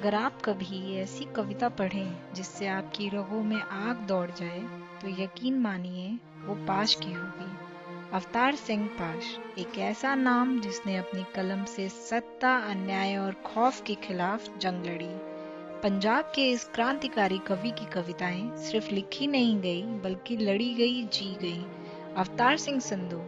अगर आप कभी ऐसी कविता पढ़ें जिससे आपकी रगों में आग दौड़ जाए तो यकीन मानिए वो पाश की होगी। अवतार सिंह पाश एक ऐसा नाम जिसने अपनी कलम से सत्ता, अन्याय और खौफ के खिलाफ जंग लड़ी। पंजाब के इस क्रांतिकारी कवि की कविताएं सिर्फ लिखी नहीं गई बल्कि लड़ी गई, जी गई। अवतार सिंह संधू,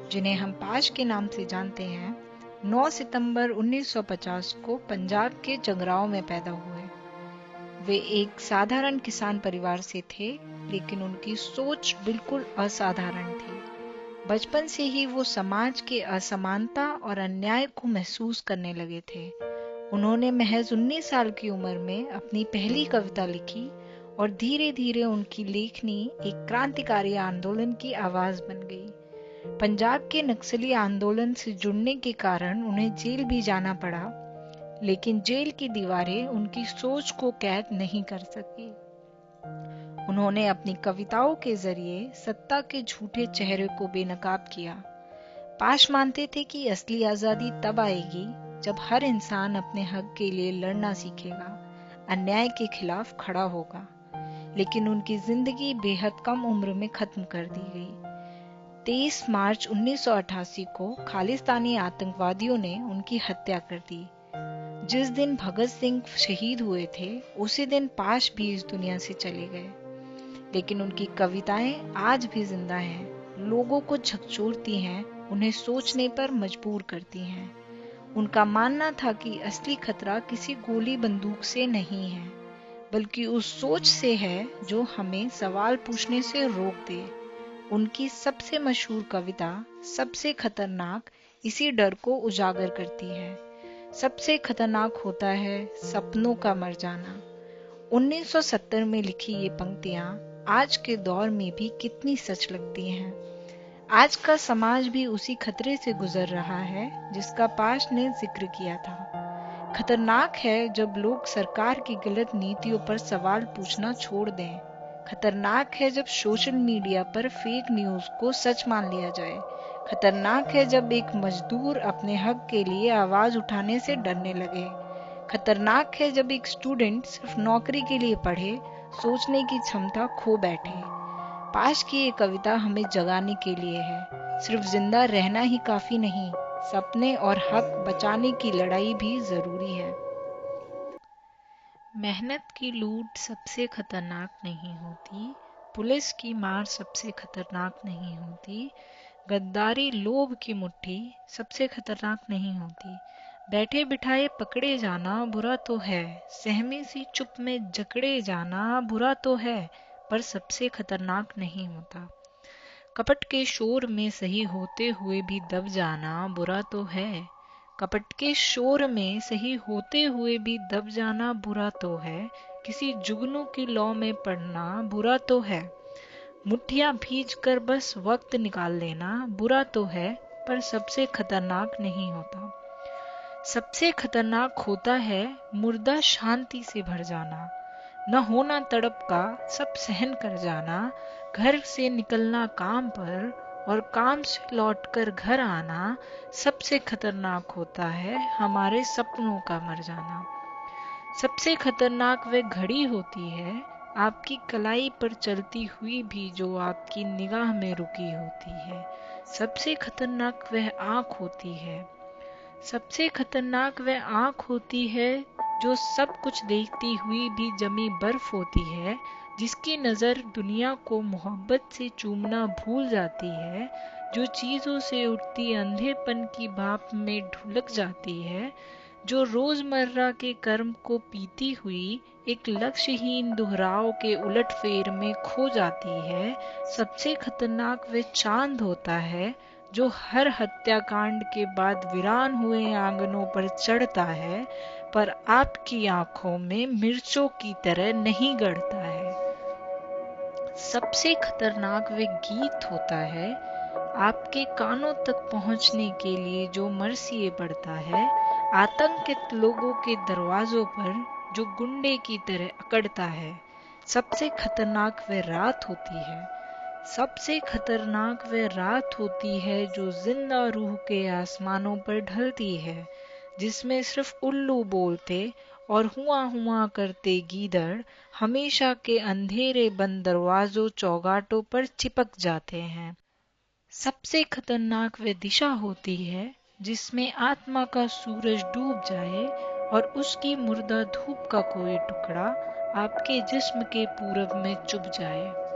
जिन्हें हम पाश के नाम से जानते हैं, 9 सितंबर 1950 को पंजाब के जगराओं में पैदा हुए। वे एक साधारण किसान परिवार से थे, लेकिन उनकी सोच बिल्कुल असाधारण थी। बचपन से ही वो समाज के असमानता और अन्याय को महसूस करने लगे थे। उन्होंने महज 19 साल की उम्र में अपनी पहली कविता लिखी और धीरे धीरे उनकी लेखनी एक क्रांतिकारी आंदोलन की आवाज बन गई। पंजाब के नक्सली आंदोलन से जुड़ने के कारण उन्हें जेल भी जाना पड़ा, लेकिन जेल की दीवारें उनकी सोच को कैद नहीं कर सकी। उन्होंने अपनी कविताओं के जरिए सत्ता के झूठे चेहरे को बेनकाब किया। पाश मानते थे कि असली आजादी तब आएगी जब हर इंसान अपने हक के लिए लड़ना सीखेगा, अन्याय के खिलाफ खड़ा होगा। लेकिन उनकी जिंदगी बेहद कम उम्र में खत्म कर दी गई। 23 मार्च 1988 को खालिस्तानी आतंकवादियों ने उनकी हत्या कर दी। जिस दिन भगत सिंह शहीद हुए थे, उसी दिन पाश भी इस दुनिया से चले गए। लेकिन उनकी कविताएं आज भी जिंदा हैं, लोगों को झकझोरती हैं, उन्हें सोचने पर मजबूर करती हैं। उनका मानना था कि असली खतरा किसी गोली बंदूक से नहीं है, बल्कि उस सोच से है जो हमें सवाल पूछने से रोक दे। उनकी सबसे मशहूर कविता सबसे खतरनाक इसी डर को उजागर करती है। सबसे खतरनाक होता है सपनों का मर जाना। 1970 में लिखी ये पंक्तियां आज के दौर में भी कितनी सच लगती हैं। आज का समाज भी उसी खतरे से गुजर रहा है जिसका पाश ने जिक्र किया था। खतरनाक है जब लोग सरकार की गलत नीतियों पर सवाल पूछना छोड़ दें। खतरनाक है जब सोशल मीडिया पर फेक न्यूज को सच मान लिया जाए। खतरनाक है जब एक मजदूर अपने हक के लिए आवाज उठाने से डरने लगे। खतरनाक है जब एक स्टूडेंट सिर्फ नौकरी के लिए पढ़े, सोचने की क्षमता खो बैठे। पाश की ये कविता हमें जगाने के लिए है। सिर्फ जिंदा रहना ही काफी नहीं, सपने और हक बचाने की लड़ाई भी जरूरी है। मेहनत की लूट सबसे खतरनाक नहीं होती, पुलिस की मार सबसे खतरनाक नहीं होती, गद्दारी लोभ की मुट्ठी सबसे खतरनाक नहीं होती। बैठे बिठाए पकड़े जाना बुरा तो है, सहमी सी चुप में जकड़े जाना बुरा तो है, पर सबसे खतरनाक नहीं होता। कपट के शोर में सही होते हुए भी दब जाना बुरा तो है। कपट के शोर में सही होते हुए भी दब जाना बुरा तो है। किसी जुगनू की लौ में पड़ना बुरा तो है। मुट्ठियां भीज कर बस वक्त निकाल लेना बुरा तो है, पर सबसे खतरनाक नहीं होता। सबसे खतरनाक होता है मुर्दा शांति से भर जाना, न होना तड़प का सब सहन कर जाना, घर से निकलना काम पर और काम से लौटकर घर आना। सबसे खतरनाक होता है हमारे सपनों का मर जाना। सबसे खतरनाक वह घड़ी होती है आपकी कलाई पर चलती हुई भी जो आपकी निगाह में रुकी होती है। सबसे खतरनाक वह आंख होती है। सबसे खतरनाक वह आंख होती है जो सब कुछ देखती हुई भी जमी बर्फ होती है, जिसकी नजर दुनिया को मोहब्बत से चूमना भूल जाती है, जो चीजों से उठती अंधेपन की भाप में ढुलक जाती है, जो रोजमर्रा के कर्म को पीती हुई एक लक्ष्यहीन दोहराव के उलटफेर में खो जाती है। सबसे खतरनाक वह चांद होता है जो हर हत्याकांड के बाद वीरान हुए आंगनों पर चढ़ता है, पर आपकी आंखों में मिर्चों की तरह नहीं गड़ता है। सबसे खतरनाक वह गीत होता है आपके कानों तक पहुंचने के लिए जो मरसिए पड़ता है, आतंकित लोगों के दरवाजों पर जो गुंडे की तरह अकड़ता है। सबसे खतरनाक वह रात होती है। सबसे खतरनाक वह रात होती है जो जिंदा रूह के आसमानों पर ढलती है, जिसमें सिर्फ उल्लू बोलते और हुआ हुआ करते गीदड़ हमेशा के अंधेरे बंद दरवाजों चौगाटों पर चिपक जाते हैं। सबसे खतरनाक वह दिशा होती है जिसमें आत्मा का सूरज डूब जाए और उसकी मुर्दा धूप का कोई टुकड़ा आपके जिस्म के पूरब में चुभ जाए।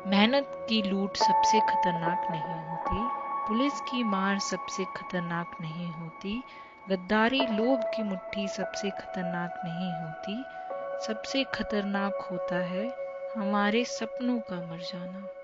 मेहनत की लूट सबसे खतरनाक नहीं होती, पुलिस की मार सबसे खतरनाक नहीं होती, गद्दारी लोभ की मुट्ठी सबसे खतरनाक नहीं होती। सबसे खतरनाक होता है हमारे सपनों का मर जाना।